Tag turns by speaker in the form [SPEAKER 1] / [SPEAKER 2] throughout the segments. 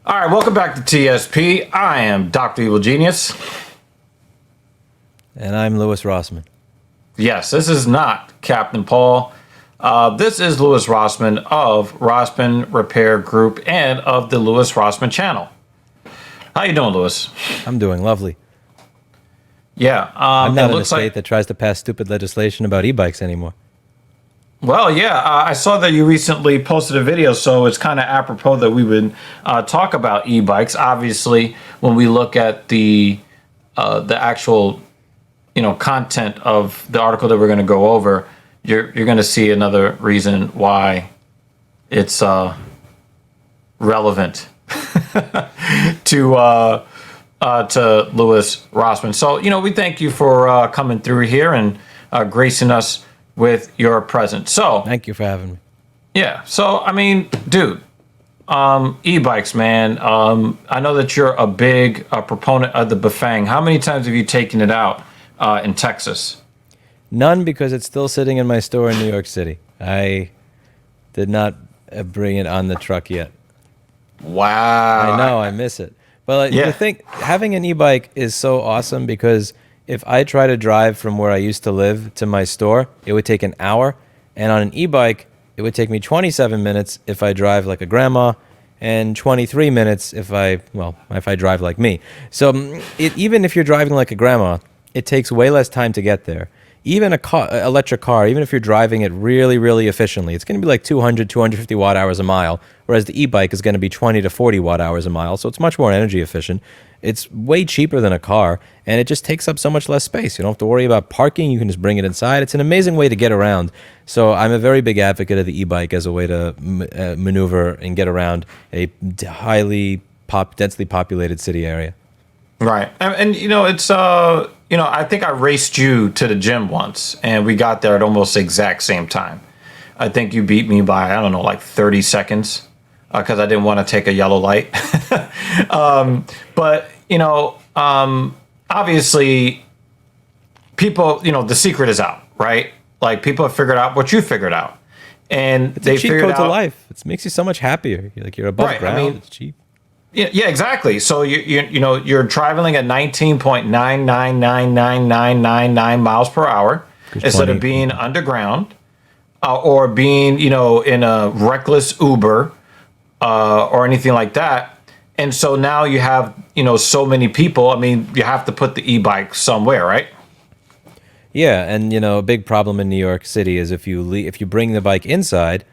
[SPEAKER 1] All right, welcome back to TSP. I am Dr. Evil Genius.
[SPEAKER 2] And I'm Louis Rossman.
[SPEAKER 1] Yes, this is not Captain Paul. This is Louis Rossman of Rossman Repair Group and of the Louis Rossman channel. How you doing, Louis?
[SPEAKER 2] I'm doing lovely.
[SPEAKER 1] Yeah,
[SPEAKER 2] I'm not
[SPEAKER 1] it
[SPEAKER 2] in a
[SPEAKER 1] looks
[SPEAKER 2] state
[SPEAKER 1] like.
[SPEAKER 2] that tries to pass stupid legislation about e-bikes anymore.
[SPEAKER 1] Well, yeah, I saw that you recently posted a video, so it's kind of apropos that we would talk about e-bikes. Obviously, when we look at the actual content of the article that we're going to go over, you're going to see another reason why it's relevant to Louis Rossman. So we thank you for coming through here and gracing us with your presence. So
[SPEAKER 2] Thank you for having me.
[SPEAKER 1] yeah, so I mean, dude, e-bikes, man. I know that you're a big proponent of the Bafang. How many times have you taken it out in Texas?
[SPEAKER 2] None, because it's still sitting in my store in New York City. I did not bring it on the truck yet.
[SPEAKER 1] Wow.
[SPEAKER 2] I know, I miss it. But
[SPEAKER 1] Yeah.
[SPEAKER 2] the thing, having an e-bike is so awesome because if I try to drive from where I used to live to my store, it would take an hour. And on an e-bike, it would take me 27 minutes if I drive like a grandma and 23 minutes if I drive like me. So even if you're driving like a grandma, it takes way less time to get there. Even electric car, even if you're driving it really, really efficiently, it's going to be like 200, 250 watt hours a mile, whereas the e-bike is going to be 20 to 40 watt hours a mile, so it's much more energy efficient. It's way cheaper than a car, and it just takes up so much less space. You don't have to worry about parking. You can just bring it inside. It's an amazing way to get around. So I'm a very big advocate of the e-bike as a way to maneuver and get around a densely populated city area.
[SPEAKER 1] Right. And it's I think I raced you to the gym once and we got there at almost the exact same time. I think you beat me by, I don't know, like 30 seconds because I didn't want to take a yellow light. But obviously people, the secret is out, right? Like people have figured out what you figured out. And
[SPEAKER 2] It's
[SPEAKER 1] they
[SPEAKER 2] a cheat
[SPEAKER 1] figured
[SPEAKER 2] code to
[SPEAKER 1] out
[SPEAKER 2] life. It makes you so much happier. You're above
[SPEAKER 1] Right, I
[SPEAKER 2] ground.
[SPEAKER 1] mean,
[SPEAKER 2] It's cheap.
[SPEAKER 1] Yeah, exactly. So you're traveling at 19.9999999 miles per hour instead
[SPEAKER 2] 20.
[SPEAKER 1] of being underground or being in a reckless Uber or anything like that. And so now you have so many people. I mean, you have to put the e-bike somewhere, right?
[SPEAKER 2] Yeah, and a big problem in New York City is if you bring the bike inside,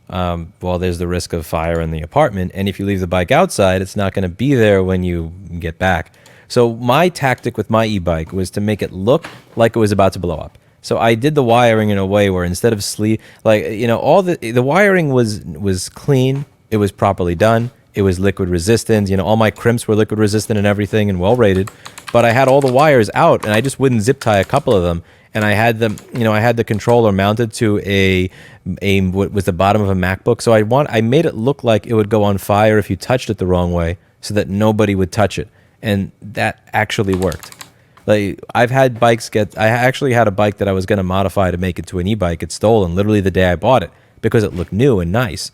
[SPEAKER 2] there's the risk of fire in the apartment, and if you leave the bike outside, it's not going to be there when you get back. So my tactic with my e-bike was to make it look like it was about to blow up. So I did the wiring in a way where instead of all the wiring was clean, it was properly done, it was liquid resistant. All my crimps were liquid resistant and everything, and well rated. But I had all the wires out, and I just wouldn't zip tie a couple of them. And I had them, I had the controller mounted to what was the bottom of a MacBook. So I made it look like it would go on fire if you touched it the wrong way, so that nobody would touch it, and that actually worked. Like I actually had a bike that I was going to modify to make it to an e-bike. It's stolen literally the day I bought it because it looked new and nice,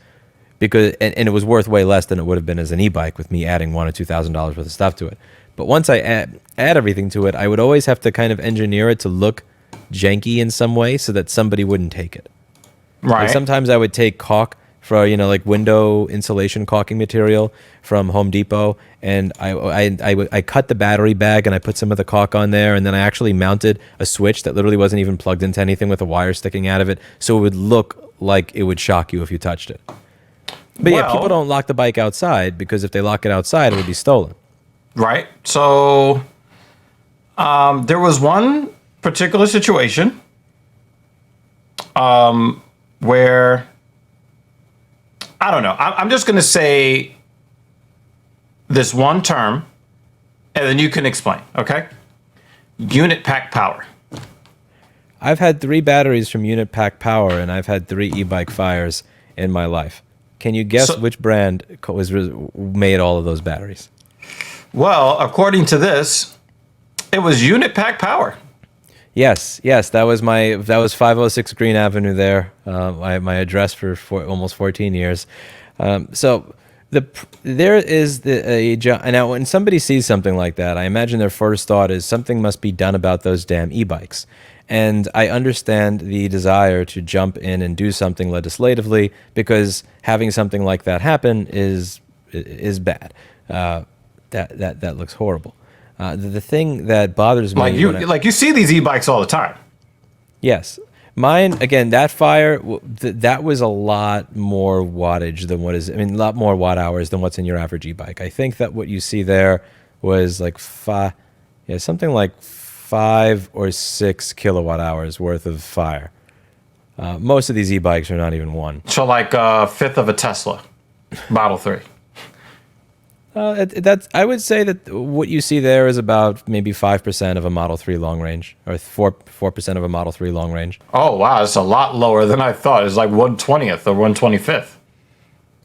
[SPEAKER 2] and it was worth way less than it would have been as an e-bike with me adding $1,000 or $2,000 worth of stuff to it. But once I add everything to it, I would always have to kind of engineer it to look janky in some way so that somebody wouldn't take it.
[SPEAKER 1] Right.
[SPEAKER 2] Like sometimes I would take caulk for like window insulation caulking material from Home Depot, and I cut the battery bag and I put some of the caulk on there, and then I actually mounted a switch that literally wasn't even plugged into anything with a wire sticking out of it, so it would look like it would shock you if you touched it. But yeah, people don't lock the bike outside because if they lock it outside, it would be stolen.
[SPEAKER 1] Right. So there was one particular situation where I don't know. I'm just going to say this one term, and then you can explain. Okay. Unit pack power.
[SPEAKER 2] I've had 3 batteries from Unit Pack Power, and I've had 3 e-bike fires in my life. Can you guess which brand made all of those batteries?
[SPEAKER 1] Well, according to this, it was Unit Pack Power.
[SPEAKER 2] Yes, that was 506 Green Avenue there. My address for almost 14 years. So There is now when somebody sees something like that, I imagine their first thought is something must be done about those damn e-bikes. And I understand the desire to jump in and do something legislatively because having something like that happen is bad. That looks horrible. The thing that bothers me,
[SPEAKER 1] like you see these e-bikes all the time.
[SPEAKER 2] yes, mine again. That fire, that was a lot more wattage than what is. I mean, a lot more watt hours than what's in your average e-bike. I think that what you see there was like something like 5 or 6 kilowatt hours worth of fire. Most of these e-bikes are not even one.
[SPEAKER 1] So like a fifth of a Tesla Model 3.
[SPEAKER 2] That's. I would say that what you see there is about maybe 5% of a Model 3 long range, or 4% of a Model 3 long range.
[SPEAKER 1] Oh wow, it's a lot lower than I thought. It's like 1/20th or 1/25th.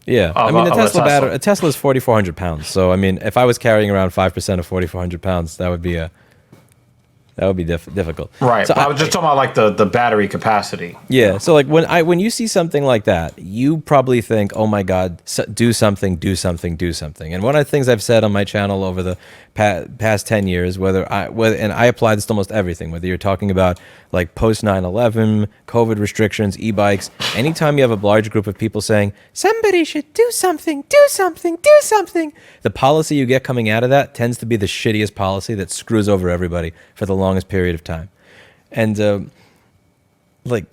[SPEAKER 2] Yeah, I mean, a Tesla is 4,400 pounds. So I mean, if I was carrying around 5% of 4,400 pounds, that would be difficult.
[SPEAKER 1] Right.
[SPEAKER 2] So
[SPEAKER 1] I was just talking about like the battery capacity.
[SPEAKER 2] Yeah. So like when you see something like that, you probably think, "Oh my God, do something, do something, do something." And one of the things I've said on my channel over the past 10 years, and I apply this to almost everything, whether you're talking about like post 9/11, COVID restrictions, e-bikes, anytime you have a large group of people saying somebody should do something, do something, do something, the policy you get coming out of that tends to be the shittiest policy that screws over everybody for the longest period of time. And like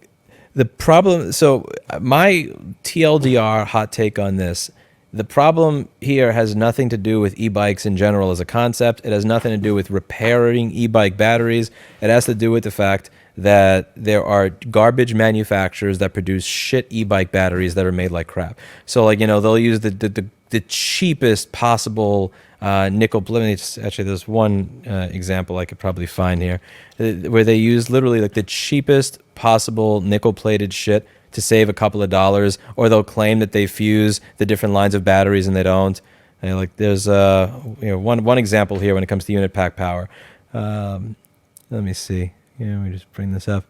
[SPEAKER 2] the problem, so my TLDR hot take on this, the problem here has nothing to do with e-bikes in general as a concept. It has nothing to do with repairing e-bike batteries. It has to do with the fact that there are garbage manufacturers that produce shit e-bike batteries that are made like crap. So like, they'll use the cheapest possible nickel. Actually, there's one example I could probably find here where they use literally like the cheapest possible nickel plated shit to save a couple of dollars, or they'll claim that they fuse the different lines of batteries and they don't. And like there's one example here when it comes to unit pack power. Let me see. Let me just bring this up.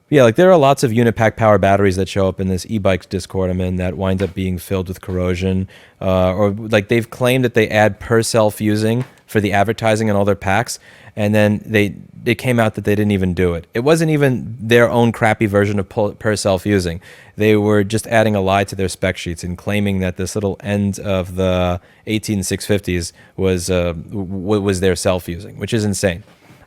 [SPEAKER 2] Yeah, like there are lots of unit pack power batteries that show up in this e-bikes Discord I'm in that winds up being filled with corrosion, or like they've claimed that they add per cell fusing for the advertising in all their packs, and then it came out that they didn't even do it. It wasn't even their own crappy version of per cell fusing. They were just adding a lie to their spec sheets and claiming that this little end of the 18650s was their cell fusing, which is insane.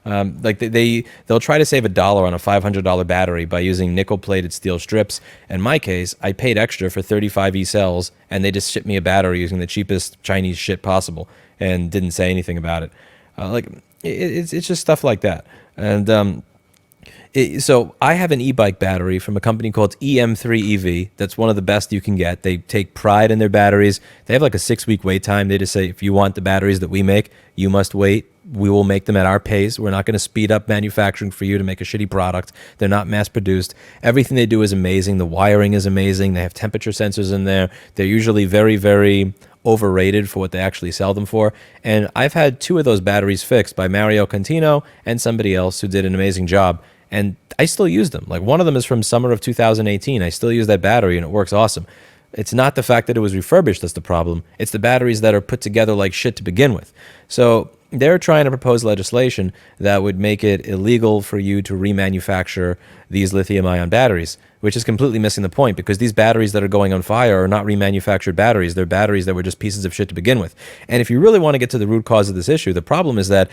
[SPEAKER 2] Like they'll try to save $1 on a $500 battery by using nickel-plated steel strips. In my case, I paid extra for 35 E-cells, and they just shipped me a battery using the cheapest Chinese shit possible and didn't say anything about it. It's just stuff like that. And so I have an e-bike battery from a company called EM3EV. That's one of the best you can get. They take pride in their batteries. They have like a 6-week wait time. They just say, if you want the batteries that we make, you must wait. We will make them at our pace. We're not going to speed up manufacturing for you to make a shitty product. They're not mass produced. Everything they do is amazing. The wiring is amazing. They have temperature sensors in there. They're usually very, very overrated for what they actually sell them for. And I've had 2 of those batteries fixed by Mario Contino and somebody else who did an amazing job. And I still use them. Like one of them is from summer of 2018. I still use that battery and it works awesome. It's not the fact that it was refurbished that's the problem. It's the batteries that are put together like shit to begin with. So they're trying to propose legislation that would make it illegal for you to remanufacture these lithium-ion batteries, which is completely missing the point, because these batteries that are going on fire are not remanufactured batteries. They're batteries that were just pieces of shit to begin with. And if you really want to get to the root cause of this issue, the problem is that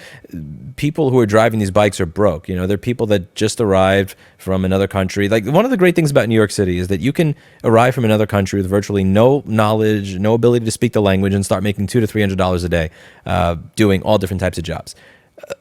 [SPEAKER 2] people who are driving these bikes are broke. They're people that just arrived from another country. Like one of the great things about New York City is that you can arrive from another country with virtually no knowledge, no ability to speak the language, and start making $200 to $300 a day doing all different types of jobs.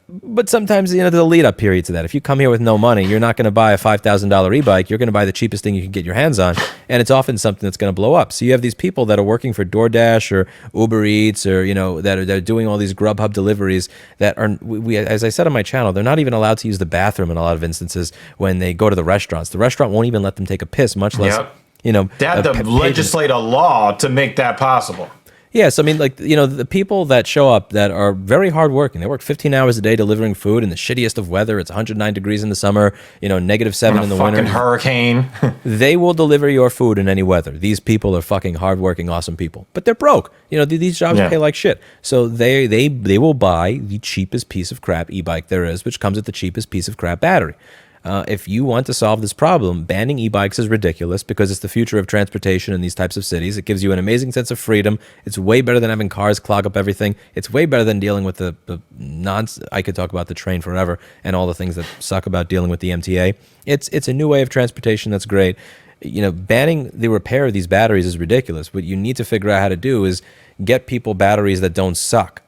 [SPEAKER 2] But sometimes, there's a lead up period to that. If you come here with no money, you're not going to buy a $5,000 e-bike. You're going to buy the cheapest thing you can get your hands on. And it's often something that's going to blow up. So you have these people that are working for DoorDash or Uber Eats or, that are doing all these Grubhub deliveries that are, as I said on my channel, they're not even allowed to use the bathroom in a lot of instances when they go to the restaurants. The restaurant won't even let them take a piss, much less,
[SPEAKER 1] They have to legislate a law to make that possible.
[SPEAKER 2] Yes, I mean, like, the people that show up that are very hardworking. They work 15 hours a day delivering food in the shittiest of weather. It's 109 degrees in the summer,
[SPEAKER 1] In
[SPEAKER 2] -7
[SPEAKER 1] a
[SPEAKER 2] in the
[SPEAKER 1] fucking
[SPEAKER 2] winter.
[SPEAKER 1] hurricane.
[SPEAKER 2] They will deliver your food in any weather. These people are fucking hardworking, awesome people, but they're broke. These jobs
[SPEAKER 1] Yeah.
[SPEAKER 2] pay like shit. So they will buy the cheapest piece of crap e-bike there is, which comes with the cheapest piece of crap battery. If you want to solve this problem, banning e-bikes is ridiculous because it's the future of transportation in these types of cities. It gives you an amazing sense of freedom. It's way better than having cars clog up everything. It's way better than dealing with the nonsense. I could talk about the train forever and all the things that suck about dealing with the MTA. It's a new way of transportation that's great. Banning the repair of these batteries is ridiculous. What you need to figure out how to do is get people batteries that don't suck.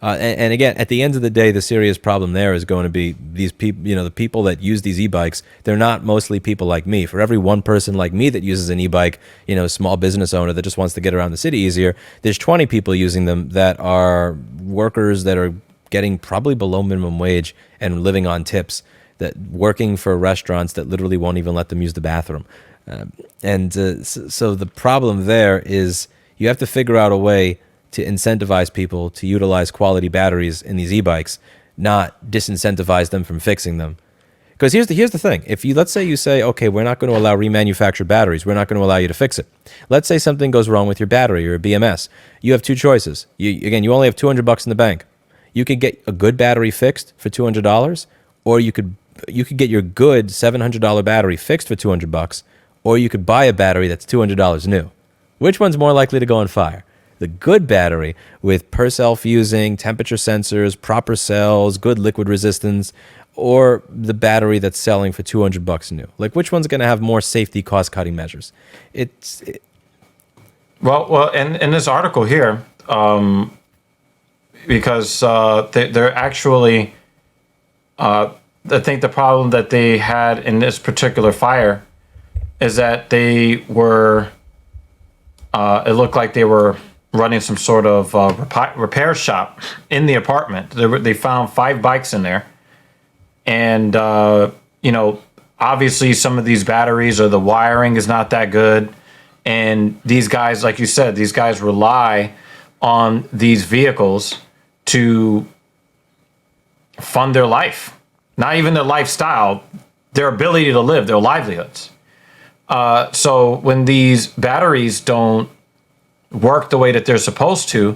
[SPEAKER 2] And again, at the end of the day, the serious problem there is going to be these people, the people that use these e-bikes, they're not mostly people like me. For every one person like me that uses an e-bike, small business owner that just wants to get around the city easier, there's 20 people using them that are workers that are getting probably below minimum wage and living on tips, that working for restaurants that literally won't even let them use the bathroom. So the problem there is you have to figure out a way to incentivize people to utilize quality batteries in these e-bikes, not disincentivize them from fixing them. Because here's the thing. If let's say you say, okay, we're not going to allow remanufactured batteries. We're not going to allow you to fix it. Let's say something goes wrong with your battery or a BMS. You have two choices. You only have $200 in the bank. You could get a good battery fixed for $200, or you could get your good $700 battery fixed for $200, or you could buy a battery that's $200 new. Which one's more likely to go on fire? The good battery with Purcell fusing, temperature sensors, proper cells, good liquid resistance, or the battery that's selling for $200 new? Like, which one's going to have more safety cost-cutting measures?
[SPEAKER 1] Well, in this article here, because they're actually, I think the problem that they had in this particular fire is that they were, it looked like they were running some sort of repair shop in the apartment. They found 5 bikes in there. And, obviously some of these batteries or the wiring is not that good. And these guys, like you said, these guys rely on these vehicles to fund their life. Not even their lifestyle, their ability to live, their livelihoods. So when these batteries don't work the way that they're supposed to,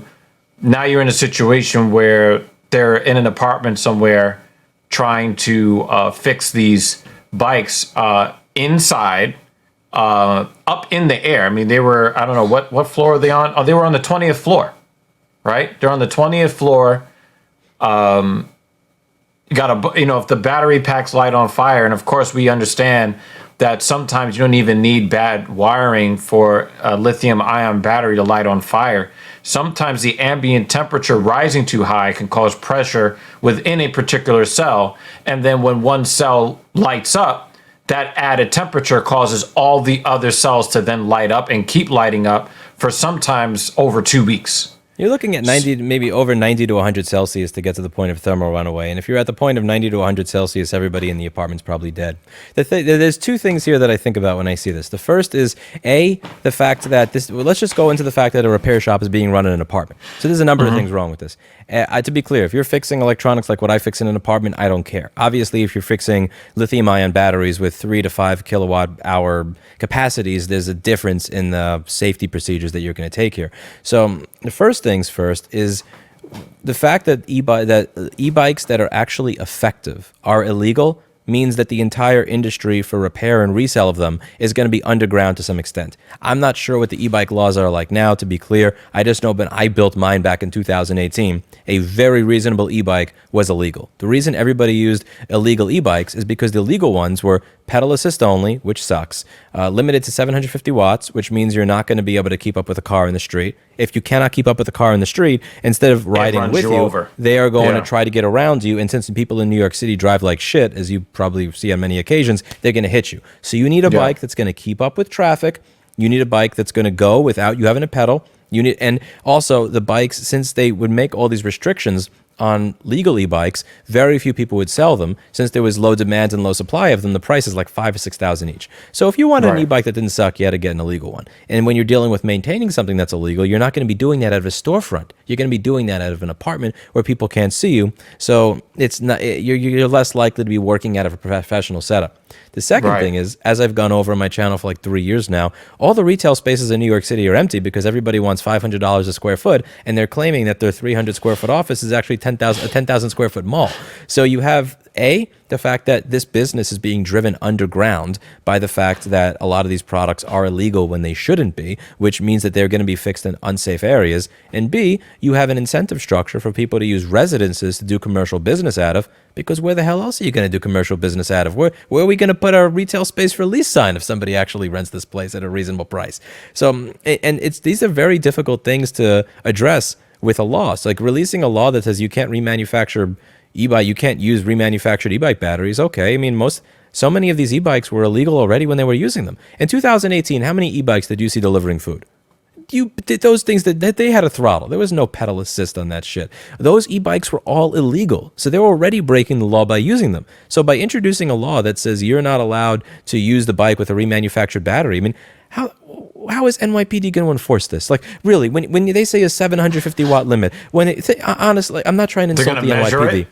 [SPEAKER 1] now you're in a situation where they're in an apartment somewhere trying to fix these bikes inside, up in the air. I mean, they were, I don't know, what floor are they on? Oh, they were on the 20th floor, right? They're on the 20th floor. You got if the battery packs light on fire, and of course we understand that sometimes you don't even need bad wiring for a lithium ion battery to light on fire. Sometimes the ambient temperature rising too high can cause pressure within a particular cell. And then when one cell lights up, that added temperature causes all the other cells to then light up and keep lighting up for sometimes over 2 weeks.
[SPEAKER 2] You're looking at 90, maybe over 90 to 100 Celsius to get to the point of thermal runaway. And if you're at the point of 90 to 100 Celsius, everybody in the apartment's probably dead. There's 2 things here that I think about when I see this. The first is, the fact that let's just go into the fact that a repair shop is being run in an apartment. So there's a number of things wrong with this. To be clear, if you're fixing electronics like what I fix in an apartment, I don't care. Obviously, if you're fixing lithium-ion batteries with 3 to 5 kilowatt-hour capacities, there's a difference in the safety procedures that you're going to take here. So the first things first is the fact that e-bikes that are actually effective are illegal means that the entire industry for repair and resale of them is going to be underground to some extent. I'm not sure what the e-bike laws are like now, to be clear. I just know that I built mine back in 2018. A very reasonable e-bike was illegal. The reason everybody used illegal e-bikes is because the legal ones were pedal assist only, which sucks, limited to 750 watts, which means you're not going to be able to keep up with a car in the street. If you cannot keep up with a car in the street, instead of riding with you, they are going to try to get around you. And since the people in New York City drive like shit, as you probably see on many occasions, they're going to hit you. So you need a bike that's going to keep up with traffic. You need a bike that's going to go without you having to pedal. And also the bikes, since they would make all these restrictions on legal e-bikes, very few people would sell them. Since there was low demand and low supply of them, the price is like 5,000 or 6,000 each. So if you wanted an
[SPEAKER 1] Right.
[SPEAKER 2] e-bike that didn't suck, you had to get an illegal one. And when you're dealing with maintaining something that's illegal, you're not going to be doing that out of a storefront. You're going to be doing that out of an apartment where people can't see you. So it's not you're less likely to be working out of a professional setup. The second
[SPEAKER 1] Right.
[SPEAKER 2] thing is, as I've gone over on my channel for like 3 years now, all the retail spaces in New York City are empty because everybody wants $500 a square foot, and they're claiming that their 300 square foot office is actually a 10,000 square foot mall. So you have the fact that this business is being driven underground by the fact that a lot of these products are illegal when they shouldn't be, which means that they're going to be fixed in unsafe areas. And B, you have an incentive structure for people to use residences to do commercial business out of, because where the hell else are you going to do commercial business out of? Where are we going to put our retail space for lease sign if somebody actually rents this place at a reasonable price? So, and these are very difficult things to address with a law. So like releasing a law that says you can't remanufacture e-bike, you can't use remanufactured e-bike batteries. Okay, I mean so many of these e-bikes were illegal already when they were using them. In 2018, how many e-bikes did you see delivering food? You did those things that they had a throttle. There was no pedal assist on that shit. Those e-bikes were all illegal. So they were already breaking the law by using them. So by introducing a law that says you're not allowed to use the bike with a remanufactured battery, I mean, how is NYPD going to enforce this? Like, really, when they say a 750 watt limit, honestly, I'm not trying to
[SPEAKER 1] They're
[SPEAKER 2] insult the
[SPEAKER 1] gonna measure
[SPEAKER 2] NYPD.
[SPEAKER 1] it?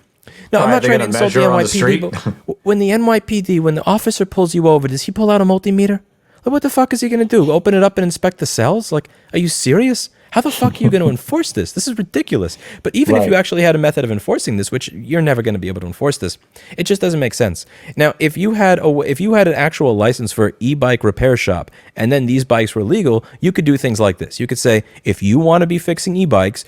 [SPEAKER 2] No, I'm
[SPEAKER 1] Right,
[SPEAKER 2] not
[SPEAKER 1] they're
[SPEAKER 2] trying to
[SPEAKER 1] gonna
[SPEAKER 2] insult the
[SPEAKER 1] measure on the
[SPEAKER 2] NYPD.
[SPEAKER 1] street?
[SPEAKER 2] But when the officer pulls you over, does he pull out a multimeter? Like, what the fuck is he going to do? Open it up and inspect the cells? Like, are you serious? How the fuck are you going to enforce this? This is ridiculous. But even if
[SPEAKER 1] Right.
[SPEAKER 2] you actually had a method of enforcing this, which you're never going to be able to enforce this, it just doesn't make sense. Now, if you had an actual license for e-bike repair shop, and then these bikes were legal, you could do things like this. You could say, if you want to be fixing e-bikes,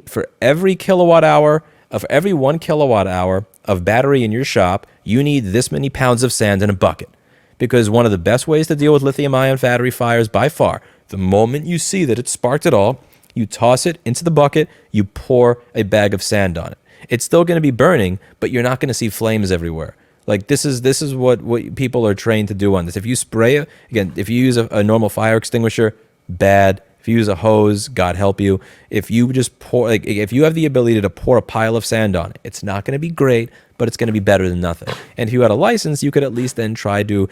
[SPEAKER 2] for every 1 kilowatt hour of battery in your shop, you need this many pounds of sand in a bucket. Because one of the best ways to deal with lithium-ion battery fires by far, the moment you see that it sparked at all, you toss it into the bucket, you pour a bag of sand on it. It's still going to be burning, but you're not going to see flames everywhere. Like this is what people are trained to do on this. If you spray it, again, if you use a normal fire extinguisher, bad. If you use a hose, God help you. If you just if you have the ability to pour a pile of sand on it, it's not going to be great, but it's going to be better than nothing. And if you had a license, you could at least then try to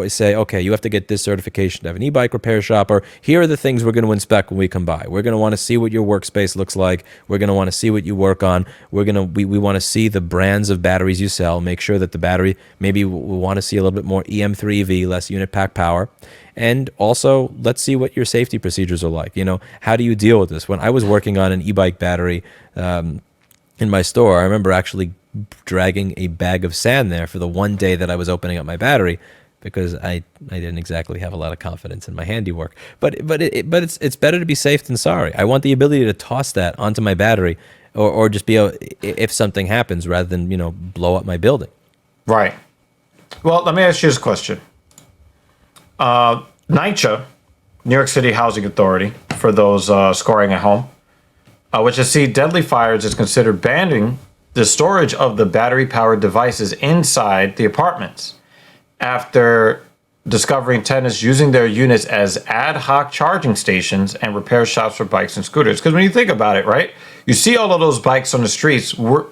[SPEAKER 2] say, okay, you have to get this certification to have an e-bike repair shop, or here are the things we're going to inspect when we come by. We're going to want to see what your workspace looks like. We're going to want to see what you work on. We want to see the brands of batteries you sell. Make sure that the battery, maybe we want to see a little bit more EM3V, less unit pack power. And also, let's see what your safety procedures are like. You know, how do you deal with this? When I was working on an e-bike battery in my store, I remember actually dragging a bag of sand there for the one day that I was opening up my battery, because I didn't exactly have a lot of confidence in my handiwork. But it's better to be safe than sorry. I want the ability to toss that onto my battery, or just be able, if something happens, rather than blow up my building.
[SPEAKER 1] Right. Well, let me ask you this question. NYCHA, New York City Housing Authority, for those scoring at home, which has seen deadly fires, is considered banning the storage of the battery-powered devices inside the apartments after discovering tenants using their units as ad hoc charging stations and repair shops for bikes and scooters. Because when you think about it, right, you see all of those bikes on the streets. Where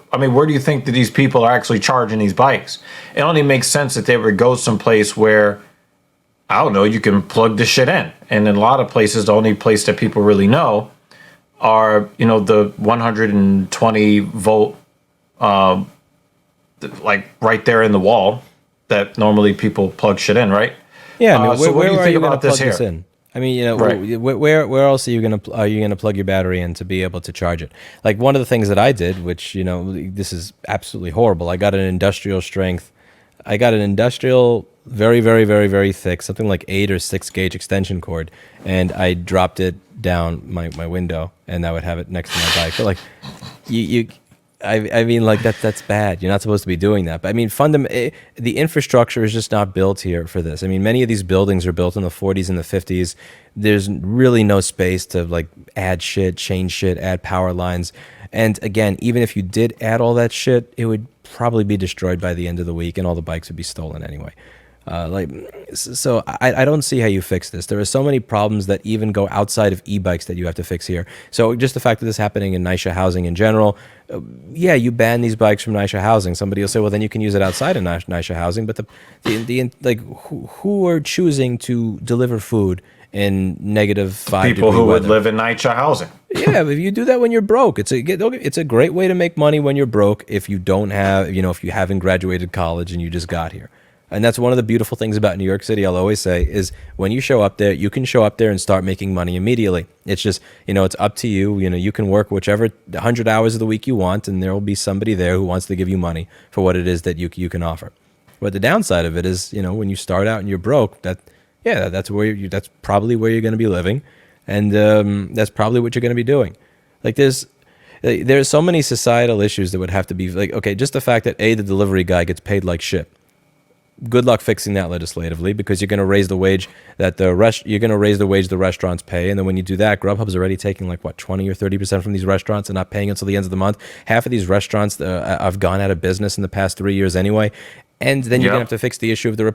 [SPEAKER 1] do you think that these people are actually charging these bikes? It only makes sense that they would go someplace where, I don't know, you can plug this shit in. And in a lot of places, the only place that people really know are, the 120 volt, like right there in the wall that normally people plug shit in, right?
[SPEAKER 2] Yeah, I mean,
[SPEAKER 1] so what do you
[SPEAKER 2] are
[SPEAKER 1] think
[SPEAKER 2] you gonna
[SPEAKER 1] about this
[SPEAKER 2] plug this
[SPEAKER 1] here?
[SPEAKER 2] in? I mean,
[SPEAKER 1] Right.
[SPEAKER 2] where else are you gonna plug your battery in to be able to charge it? Like one of the things that I did, which this is absolutely horrible. I got an industrial strength. I got an industrial, very, very, very, very thick, something like 8 or 6 gauge extension cord, and I dropped it down my window, and I would have it next to my bike. But like, I mean, like that's bad. You're not supposed to be doing that. But I mean, the infrastructure is just not built here for this. I mean, many of these buildings are built in the 40s and the 50s. There's really no space to like add shit, change shit, add power lines. And again, even if you did add all that shit, it would probably be destroyed by the end of the week, and all the bikes would be stolen anyway. Like, so I don't see how you fix this. There are so many problems that even go outside of e-bikes that you have to fix here. So just the fact that this is happening in NYCHA housing in general, yeah, you ban these bikes from NYCHA housing. Somebody will say, well, then you can use it outside of NYCHA housing. But the like, who are choosing to deliver food in -5
[SPEAKER 1] People
[SPEAKER 2] degree
[SPEAKER 1] who would
[SPEAKER 2] weather?
[SPEAKER 1] live in NYCHA housing.
[SPEAKER 2] Yeah, but if you do that when you're broke, it's a great way to make money when you're broke if you don't have, if you haven't graduated college and you just got here. And that's one of the beautiful things about New York City, I'll always say, is when you show up there, you can show up there and start making money immediately. It's just, it's up to you. You can work whichever 100 hours of the week you want, and there will be somebody there who wants to give you money for what it is that you can offer. But the downside of it is, when you start out and you're broke, that's probably where you're going to be living, and that's probably what you're going to be doing. Like there's so many societal issues that would have to be like, okay, just the fact that the delivery guy gets paid like shit. Good luck fixing that legislatively, because you're going to raise the wage the restaurants pay, and then when you do that, Grubhub's already taking like what 20 or 30% from these restaurants and not paying until the end of the month. Half of these restaurants have gone out of business in the past 3 years anyway, and then you're going to have to fix the issue of the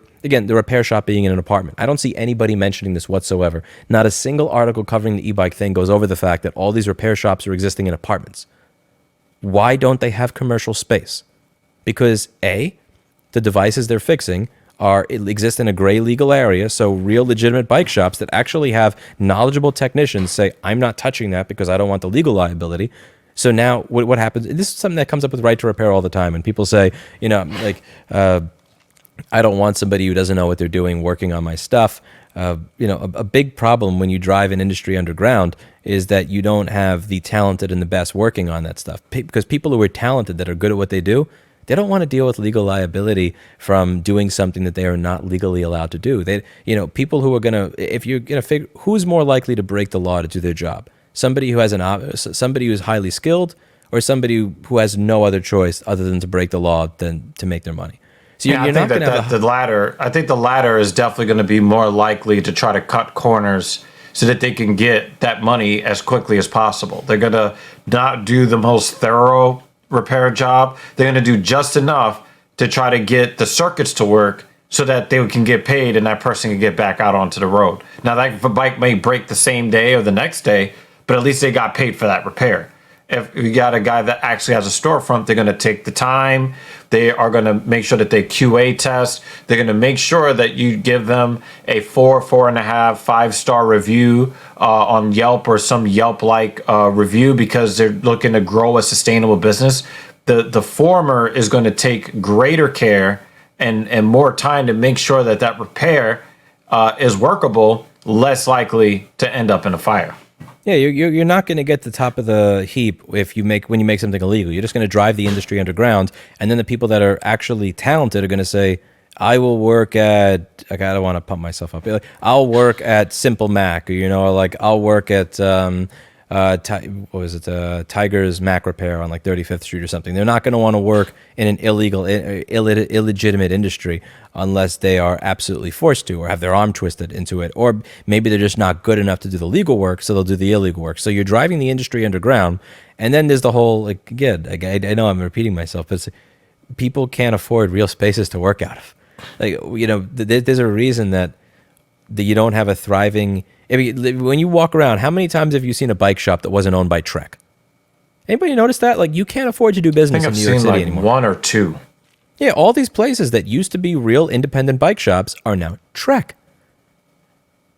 [SPEAKER 2] repair shop being in an apartment. I don't see anybody mentioning this whatsoever. Not a single article covering the e-bike thing goes over the fact that all these repair shops are existing in apartments. Why don't they have commercial space? Because the devices they're fixing exist in a gray legal area, so real legitimate bike shops that actually have knowledgeable technicians say, I'm not touching that because I don't want the legal liability. So now what happens, this is something that comes up with right to repair all the time, and people say, I don't want somebody who doesn't know what they're doing working on my stuff. A big problem when you drive an industry underground is that you don't have the talented and the best working on that stuff, because people who are talented, that are good at what they do, they don't want to deal with legal liability from doing something that they are not legally allowed to do. People who are if you're gonna figure who's more likely to break the law to do their job, somebody who has somebody who's highly skilled, or somebody who has no other choice other than to break the law than to make their money. So
[SPEAKER 1] I think the latter. I think the latter is definitely going to be more likely to try to cut corners so that they can get that money as quickly as possible. They're going to not do the most thorough repair job. They're going to do just enough to try to get the circuits to work so that they can get paid and that person can get back out onto the road. Now, that bike may break the same day or the next day, but at least they got paid for that repair. If you got a guy that actually has a storefront, they're going to take the time. They are going to make sure that they QA test. They're going to make sure that you give them a 4.5, 5-star review on Yelp or some Yelp-like review, because they're looking to grow a sustainable business. The former is going to take greater care and more time to make sure that repair is workable, less likely to end up in a fire.
[SPEAKER 2] Yeah, you're not going to get the top of the heap when you make something illegal. You're just going to drive the industry underground, and then the people that are actually talented are going to say, I will work at, I don't want to pump myself up. I'll work at Simple Mac, or I'll work at Tiger's Mac Repair on 35th Street or something. They're not going to want to work in an illegitimate industry unless they are absolutely forced to, or have their arm twisted into it, or maybe they're just not good enough to do the legal work, so they'll do the illegal work. So you're driving the industry underground, and then there's the whole I know I'm repeating myself, but people can't afford real spaces to work out of. There's a reason that you don't have a thriving. When you walk around, how many times have you seen a bike shop that wasn't owned by Trek? Anybody notice that? You can't afford to do business in New York City anymore.
[SPEAKER 1] One or two.
[SPEAKER 2] Yeah, all these places that used to be real independent bike shops are now Trek.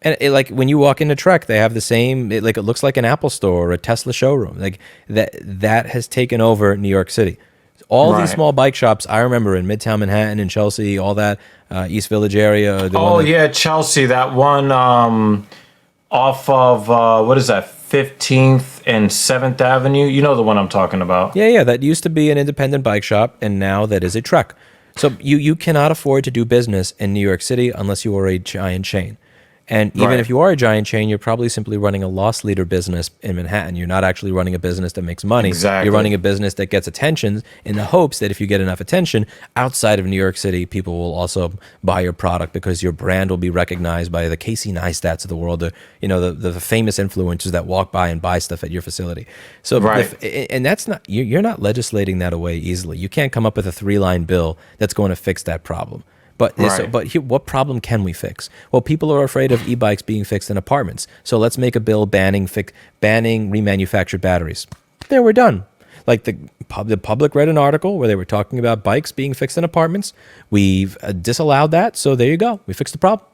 [SPEAKER 2] And when you walk into Trek, they have the same. It looks like an Apple store or a Tesla showroom. That has taken over New York City. All these small bike shops, I remember in Midtown Manhattan and Chelsea, all that East Village area.
[SPEAKER 1] Chelsea, that one off of what is that, 15th and 7th Avenue? You know the one I'm talking about.
[SPEAKER 2] Yeah, that used to be an independent bike shop, and now that is a Trek. So you cannot afford to do business in New York City unless you are a giant chain. And even if you are a giant chain, you're probably simply running a loss leader business in Manhattan. You're not actually running a business that makes money.
[SPEAKER 1] Exactly.
[SPEAKER 2] You're running a business that gets attention in the hopes that if you get enough attention outside of New York City, people will also buy your product because your brand will be recognized by the Casey Neistats of the world, the famous influencers that walk by and buy stuff at your facility. So, and that's not, you're not legislating that away easily. You can't come up with a 3-line bill that's going to fix that problem. But
[SPEAKER 1] Right.
[SPEAKER 2] what problem can we fix? Well, people are afraid of e-bikes being fixed in apartments. So let's make a bill banning remanufactured batteries. There, we're done. Like the public read an article where they were talking about bikes being fixed in apartments. We've disallowed that. So there you go. We fixed the problem.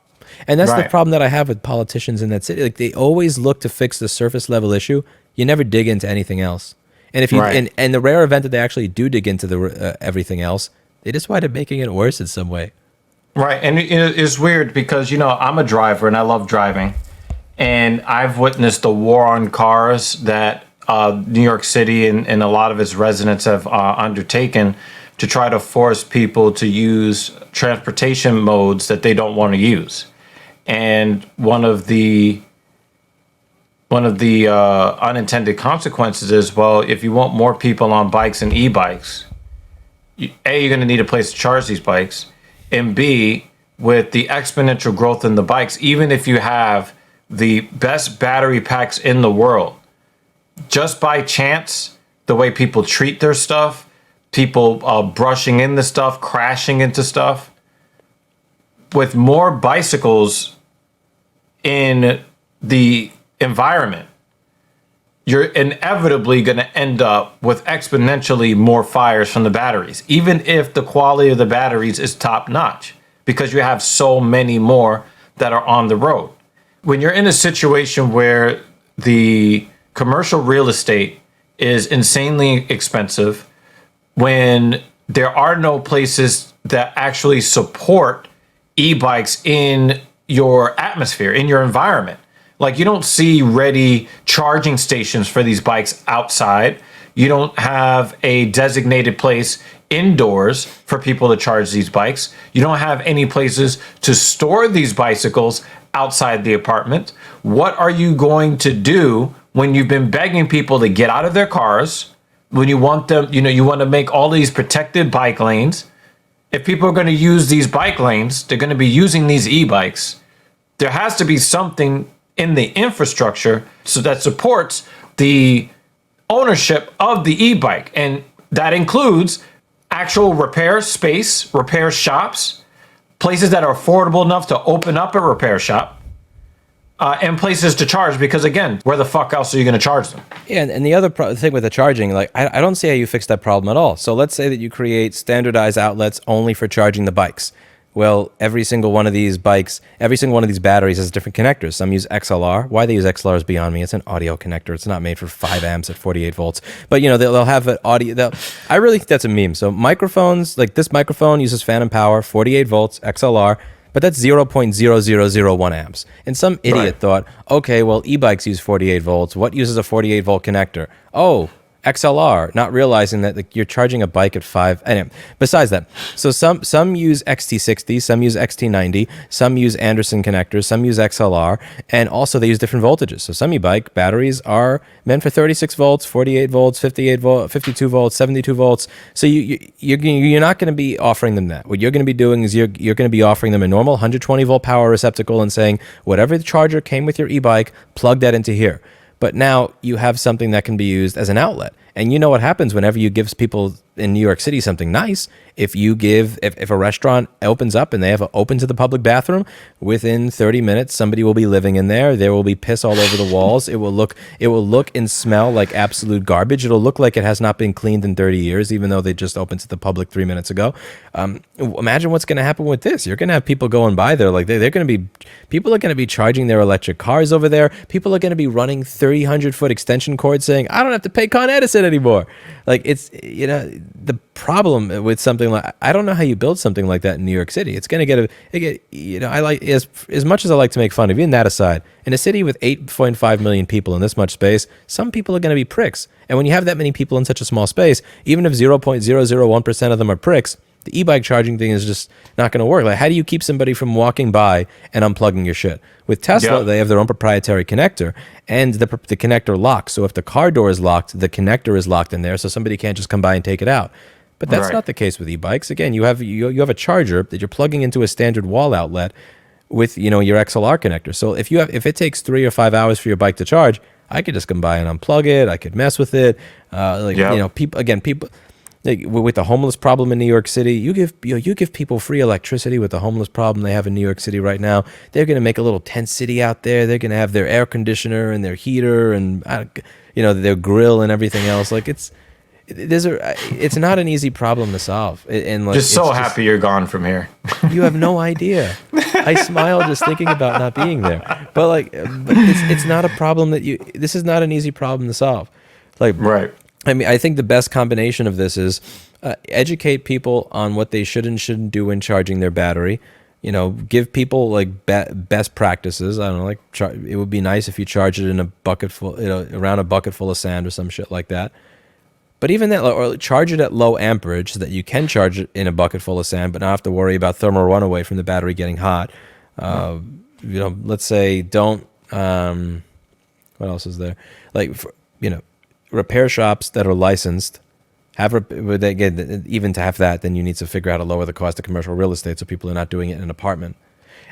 [SPEAKER 2] And that's the
[SPEAKER 1] Right.
[SPEAKER 2] problem that I have with politicians in that city. Like they always look to fix the surface level issue. You never dig into anything else. And if you
[SPEAKER 1] Right.
[SPEAKER 2] and the rare event that they actually do dig into the everything else, they just wind up making it worse in some way.
[SPEAKER 1] Right. And it's weird because, I'm a driver and I love driving. And I've witnessed the war on cars that New York City and a lot of its residents have undertaken to try to force people to use transportation modes that they don't want to use. And one of the unintended consequences is, well, if you want more people on bikes and e-bikes, you're going to need a place to charge these bikes, and B, with the exponential growth in the bikes, even if you have the best battery packs in the world, just by chance, the way people treat their stuff, people brushing into stuff, crashing into stuff, with more bicycles in the environment, you're inevitably going to end up with exponentially more fires from the batteries, even if the quality of the batteries is top notch, because you have so many more that are on the road. When you're in a situation where the commercial real estate is insanely expensive, when there are no places that actually support e-bikes in your atmosphere, in your environment. Like, you don't see ready charging stations for these bikes outside. You don't have a designated place indoors for people to charge these bikes. You don't have any places to store these bicycles outside the apartment. What are you going to do when you've been begging people to get out of their cars, when you want them, you want to make all these protected bike lanes? If people are going to use these bike lanes, they're going to be using these e-bikes. There has to be something in the infrastructure so that supports the ownership of the e-bike. And that includes actual repair space, repair shops, places that are affordable enough to open up a repair shop, and places to charge, because again, where the fuck else are you going to charge them?
[SPEAKER 2] Yeah, and the other thing with the charging, like I don't see how you fix that problem at all. So let's say that you create standardized outlets only for charging the bikes. Well, every single one of these bikes, every single one of these batteries has different connectors. Some use XLR. Why they use XLR is beyond me. It's an audio connector. It's not made for 5 amps at 48 volts. But they'll have an audio. I really think that's a meme. So microphones, like this microphone uses phantom power, 48 volts, XLR. But that's 0.0001 amps. And some idiot
[SPEAKER 1] Right.
[SPEAKER 2] thought, okay, well, e-bikes use 48 volts. What uses a 48 volt connector? Oh, XLR, not realizing that you're charging a bike at 5. Anyway, besides that, so some use XT60, some use XT90, some use Anderson connectors, some use XLR, and also they use different voltages. So some e-bike batteries are meant for 36 volts, 48 volts, 58 volts, 52 volts, 72 volts. So you're not going to be offering them that. What you're going to be doing is you're going to be offering them a normal 120 volt power receptacle and saying, whatever the charger came with your e-bike, plug that into here. But now you have something that can be used as an outlet. And you know what happens whenever you give people in New York City something nice? If a restaurant opens up and they have an open to the public bathroom, within 30 minutes, somebody will be living in there. There will be piss all over the walls. It will look and smell like absolute garbage. It'll look like it has not been cleaned in 30 years, even though they just opened to the public 3 minutes ago. Imagine what's going to happen with this. You're going to have people going by there. Like people are going to be charging their electric cars over there. People are going to be running 300-foot extension cords saying, I don't have to pay Con Edison anymore. Like it's, the problem with something like, I don't know how you build something like that in New York City. It's going to I like, as much as I like to make fun of, even that aside, in a city with 8.5 million people in this much space, some people are going to be pricks. And when you have that many people in such a small space, even if 0.001% of them are pricks, the e-bike charging thing is just not going to work. Like, how do you keep somebody from walking by and unplugging your shit? With Tesla,
[SPEAKER 1] Yeah.
[SPEAKER 2] they have their own proprietary connector, and the connector locks. So if the car door is locked, the connector is locked in there, so somebody can't just come by and take it out. But that's
[SPEAKER 1] Right.
[SPEAKER 2] not the case with e-bikes. Again, you have a charger that you're plugging into a standard wall outlet with your XLR connector. So if it takes 3 or 5 hours for your bike to charge, I could just come by and unplug it. I could mess with it.
[SPEAKER 1] Yeah.
[SPEAKER 2] People. Like, with the homeless problem in New York City, you give people free electricity with the homeless problem they have in New York City right now. They're going to make a little tent city out there. They're going to have their air conditioner and their heater and their grill and everything else. Like, it's not an easy problem to solve. And like,
[SPEAKER 1] Just so happy you're gone from here.
[SPEAKER 2] You have no idea. I smile just thinking about not being there. But it's not a problem this is not an easy problem to solve. Like,
[SPEAKER 1] Right.
[SPEAKER 2] I mean, I think the best combination of this is educate people on what they should and shouldn't do when charging their battery. Give people like best practices. I don't know, it would be nice if you charge it in a bucket full, around a bucket full of sand or some shit like that. But even that, or charge it at low amperage so that you can charge it in a bucket full of sand, but not have to worry about thermal runaway from the battery getting hot. Let's say don't. What else is there? Repair shops that are licensed even to have that, then you need to figure out how to lower the cost of commercial real estate so people are not doing it in an apartment.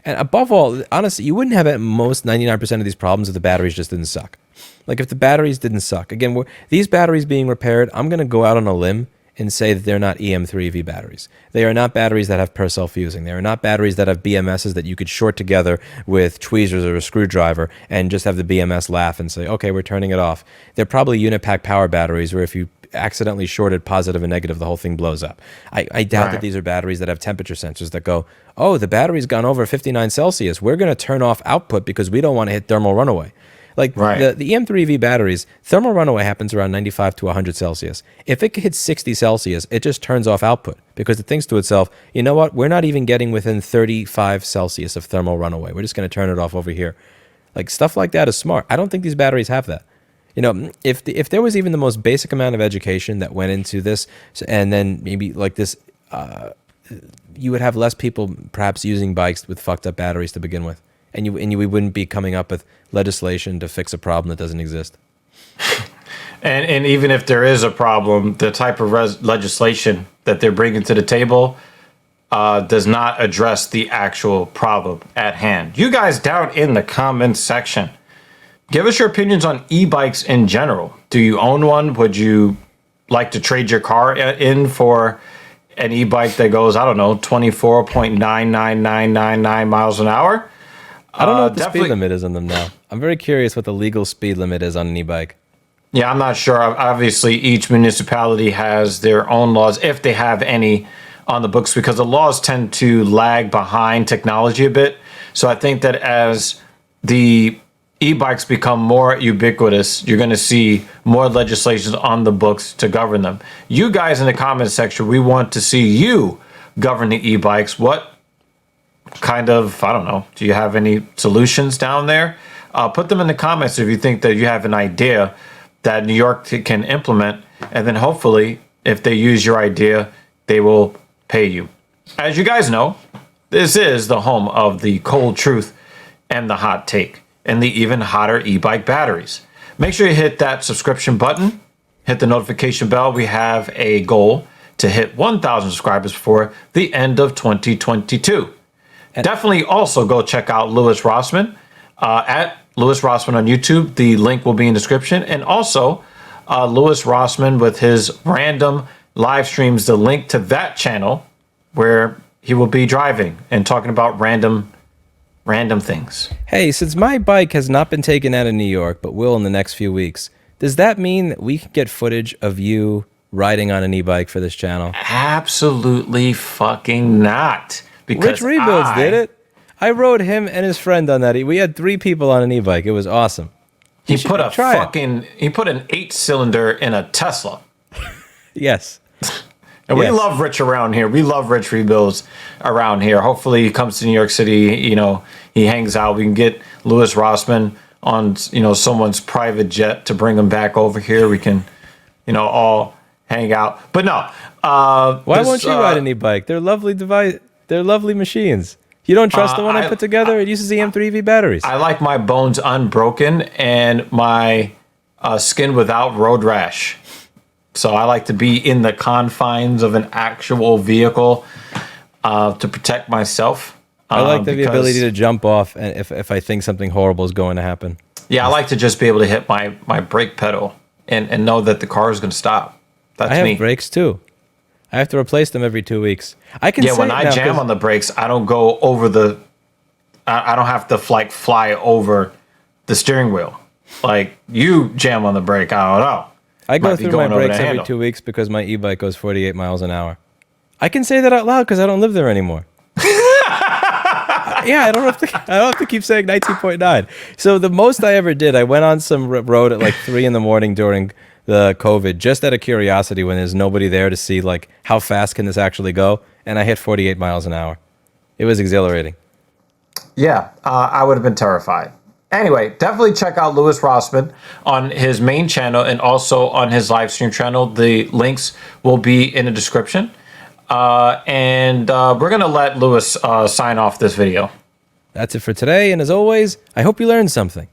[SPEAKER 2] And above all, honestly, you wouldn't have at most 99% of these problems if the batteries just didn't suck. Like, if the batteries didn't suck. Again, these batteries being repaired, I'm going to go out on a limb and say that they're not EM3V batteries. They are not batteries that have Purcell fusing. They are not batteries that have BMSs that you could short together with tweezers or a screwdriver and just have the BMS laugh and say, okay, we're turning it off. They're probably unit pack power batteries where if you accidentally shorted positive and negative, the whole thing blows up. I doubt that these are batteries that have temperature sensors that go, oh, the battery's gone over 59 Celsius. We're going to turn off output because we don't want to hit thermal runaway. Like, the EM3V batteries, thermal runaway happens around 95 to 100 Celsius. If it hits 60 Celsius, it just turns off output because it thinks to itself, you know what, we're not even getting within 35 Celsius of thermal runaway. We're just going to turn it off over here. Like, stuff like that is smart. I don't think these batteries have that. If there was even the most basic amount of education that went into this, and then maybe like this, you would have less people perhaps using bikes with fucked up batteries to begin with. And we wouldn't be coming up with legislation to fix a problem that doesn't exist.
[SPEAKER 1] And even if there is a problem, the type of legislation that they're bringing to the table does not address the actual problem at hand. You guys down in the comments section, give us your opinions on e-bikes in general. Do you own one? Would you like to trade your car in for an e-bike that goes, 24.999999 miles an hour?
[SPEAKER 2] I don't know what the speed limit is on them now. I'm very curious what the legal speed limit is on an e-bike.
[SPEAKER 1] Yeah, I'm not sure. Obviously, each municipality has their own laws, if they have any, on the books, because the laws tend to lag behind technology a bit. So I think that as the e-bikes become more ubiquitous, you're going to see more legislation on the books to govern them. You guys in the comment section, we want to see you govern the e-bikes. What kind of, do you have any solutions down there? Put them in the comments if you think that you have an idea that New York can implement, and then hopefully if they use your idea, they will pay you. As you guys know, this is the home of the cold truth and the hot take and the even hotter e-bike batteries. Make sure you hit that subscription button, hit the notification bell. We have a goal to hit 1,000 subscribers before the end of 2022. Definitely also go check out Louis Rossmann at Louis Rossmann on YouTube. The link will be in the description. And also Louis Rossmann with his random live streams, the link to that channel where he will be driving and talking about random things.
[SPEAKER 2] Hey, since my bike has not been taken out of New York, but will in the next few weeks, does that mean that we can get footage of you riding on an e-bike for this channel?
[SPEAKER 1] Absolutely fucking not.
[SPEAKER 2] Because Rich Rebuilds did it. I rode him and his friend on that. We had 3 people on an e-bike. It was awesome.
[SPEAKER 1] He put an 8-cylinder in a Tesla.
[SPEAKER 2] Yes.
[SPEAKER 1] And we love Rich around here. We love Rich Rebuilds around here. Hopefully he comes to New York City, he hangs out. We can get Louis Rossmann on, someone's private jet to bring him back over here. We can, all hang out. But no.
[SPEAKER 2] Why won't you ride an e-bike? They're lovely They're lovely machines. You don't trust the one I put together? It uses EM3V batteries. I
[SPEAKER 1] like my bones unbroken and my skin without road rash. So I like to be in the confines of an actual vehicle to protect myself.
[SPEAKER 2] I like the ability to jump off and if I think something horrible is going to happen.
[SPEAKER 1] Yeah, I like to just be able to hit my brake pedal and know that the car is going to stop. That's me.
[SPEAKER 2] I have brakes too. I have to replace them every 2 weeks. I can
[SPEAKER 1] Yeah,
[SPEAKER 2] say
[SPEAKER 1] when
[SPEAKER 2] it
[SPEAKER 1] I
[SPEAKER 2] now
[SPEAKER 1] jam
[SPEAKER 2] 'cause-
[SPEAKER 1] on the brakes, I don't go over the. I don't have to like fly over the steering wheel. Like you jam on the brake, I don't know.
[SPEAKER 2] I go
[SPEAKER 1] Might be
[SPEAKER 2] through my
[SPEAKER 1] going over the
[SPEAKER 2] brakes every
[SPEAKER 1] handle.
[SPEAKER 2] 2 weeks because my e-bike goes 48 miles an hour. I can say that out loud because I don't live there anymore. Yeah, I don't have to keep saying 19.9. So the most I ever did, I went on some road at like 3 in the morning during the COVID, just out of curiosity when there's nobody there to see like how fast can this actually go, and I hit 48 miles an hour. It was exhilarating.
[SPEAKER 1] Yeah, I would have been terrified. Anyway, definitely check out Louis Rossmann on his main channel and also on his live stream channel. The links will be in the description. And we're going to let Louis sign off this video.
[SPEAKER 2] That's it for today, and as always, I hope you learned something.